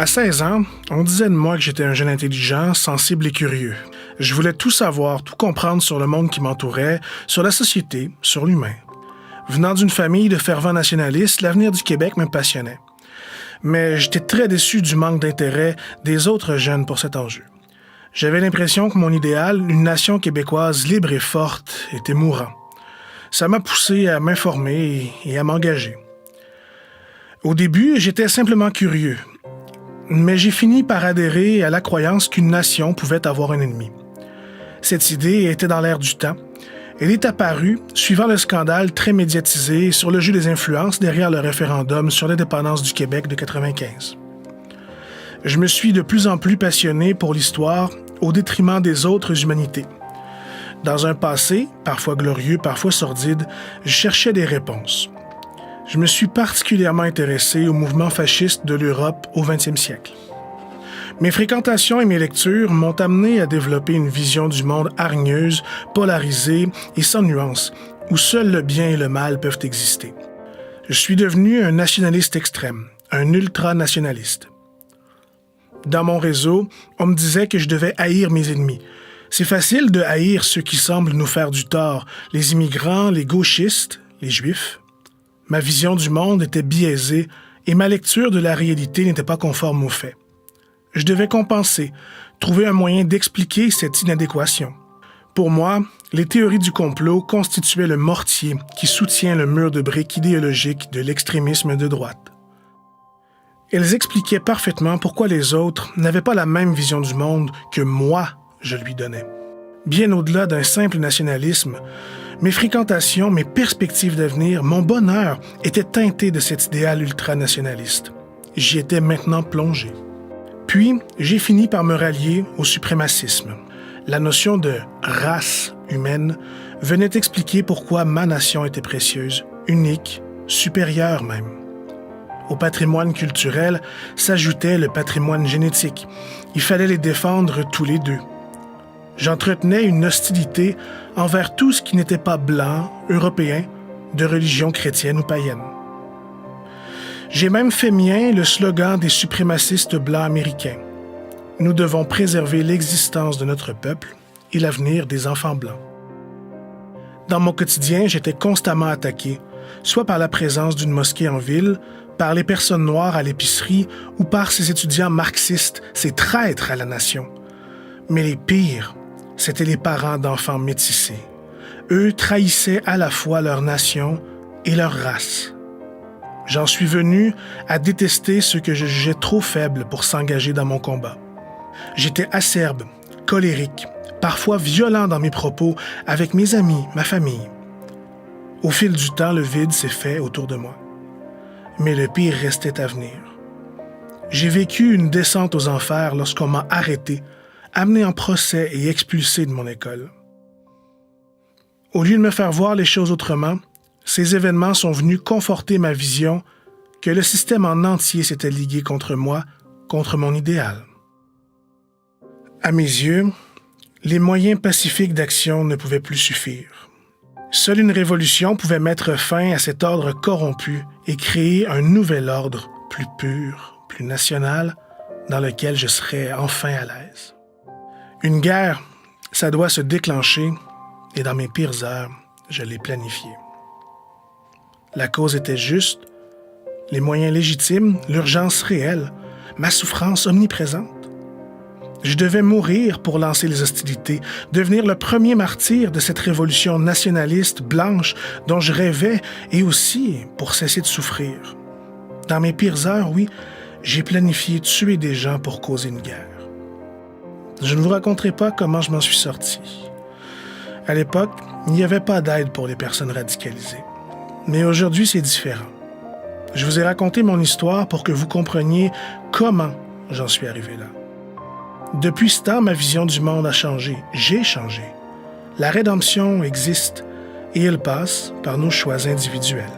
À 16 ans, on disait de moi que j'étais un jeune intelligent, sensible et curieux. Je voulais tout savoir, tout comprendre sur le monde qui m'entourait, sur la société, sur l'humain. Venant d'une famille de fervents nationalistes, l'avenir du Québec me passionnait. Mais j'étais très déçu du manque d'intérêt des autres jeunes pour cet enjeu. J'avais l'impression que mon idéal, une nation québécoise libre et forte, était mourant. Ça m'a poussé à m'informer et à m'engager. Au début, j'étais simplement curieux. Mais j'ai fini par adhérer à la croyance qu'une nation pouvait avoir un ennemi. Cette idée était dans l'air du temps. Elle est apparue suivant le scandale très médiatisé sur le jeu des influences derrière le référendum sur l'indépendance du Québec de 1995. Je me suis de plus en plus passionné pour l'histoire au détriment des autres humanités. Dans un passé, parfois glorieux, parfois sordide, je cherchais des réponses. Je me suis particulièrement intéressé au mouvement fasciste de l'Europe au 20e siècle. Mes fréquentations et mes lectures m'ont amené à développer une vision du monde hargneuse, polarisée et sans nuance, où seul le bien et le mal peuvent exister. Je suis devenu un nationaliste extrême, un ultranationaliste. Dans mon réseau, on me disait que je devais haïr mes ennemis. C'est facile de haïr ceux qui semblent nous faire du tort, les immigrants, les gauchistes, les juifs. Ma vision du monde était biaisée et ma lecture de la réalité n'était pas conforme aux faits. Je devais compenser, trouver un moyen d'expliquer cette inadéquation. Pour moi, les théories du complot constituaient le mortier qui soutient le mur de briques idéologiques de l'extrémisme de droite. Elles expliquaient parfaitement pourquoi les autres n'avaient pas la même vision du monde que moi, je lui donnais. Bien au-delà d'un simple nationalisme, mes fréquentations, mes perspectives d'avenir, mon bonheur étaient teintés de cet idéal ultranationaliste. J'y étais maintenant plongé. Puis, j'ai fini par me rallier au suprémacisme. La notion de race humaine venait expliquer pourquoi ma nation était précieuse, unique, supérieure même. Au patrimoine culturel s'ajoutait le patrimoine génétique. Il fallait les défendre tous les deux. J'entretenais une hostilité envers tout ce qui n'était pas blanc, européen, de religion chrétienne ou païenne. J'ai même fait mien le slogan des suprémacistes blancs américains. Nous devons préserver l'existence de notre peuple et l'avenir des enfants blancs. Dans mon quotidien, j'étais constamment attaqué, soit par la présence d'une mosquée en ville, par les personnes noires à l'épicerie ou par ces étudiants marxistes, ces traîtres à la nation. Mais les pires, c'étaient les parents d'enfants métissés. Eux trahissaient à la fois leur nation et leur race. J'en suis venu à détester ceux que je jugeais trop faibles pour s'engager dans mon combat. J'étais acerbe, colérique, parfois violent dans mes propos avec mes amis, ma famille. Au fil du temps, le vide s'est fait autour de moi. Mais le pire restait à venir. J'ai vécu une descente aux enfers lorsqu'on m'a arrêté, amené en procès et expulsé de mon école. Au lieu de me faire voir les choses autrement, ces événements sont venus conforter ma vision que le système en entier s'était ligué contre moi, contre mon idéal. À mes yeux, les moyens pacifiques d'action ne pouvaient plus suffire. Seule une révolution pouvait mettre fin à cet ordre corrompu et créer un nouvel ordre plus pur, plus national, dans lequel je serais enfin à l'aise. Une guerre, ça doit se déclencher, et dans mes pires heures, je l'ai planifiée. La cause était juste, les moyens légitimes, l'urgence réelle, ma souffrance omniprésente. Je devais mourir pour lancer les hostilités, devenir le premier martyr de cette révolution nationaliste blanche dont je rêvais et aussi pour cesser de souffrir. Dans mes pires heures, oui, j'ai planifié tuer des gens pour causer une guerre. Je ne vous raconterai pas comment je m'en suis sorti. À l'époque, il n'y avait pas d'aide pour les personnes radicalisées. Mais aujourd'hui, c'est différent. Je vous ai raconté mon histoire pour que vous compreniez comment j'en suis arrivé là. Depuis ce temps, ma vision du monde a changé. J'ai changé. La rédemption existe et elle passe par nos choix individuels.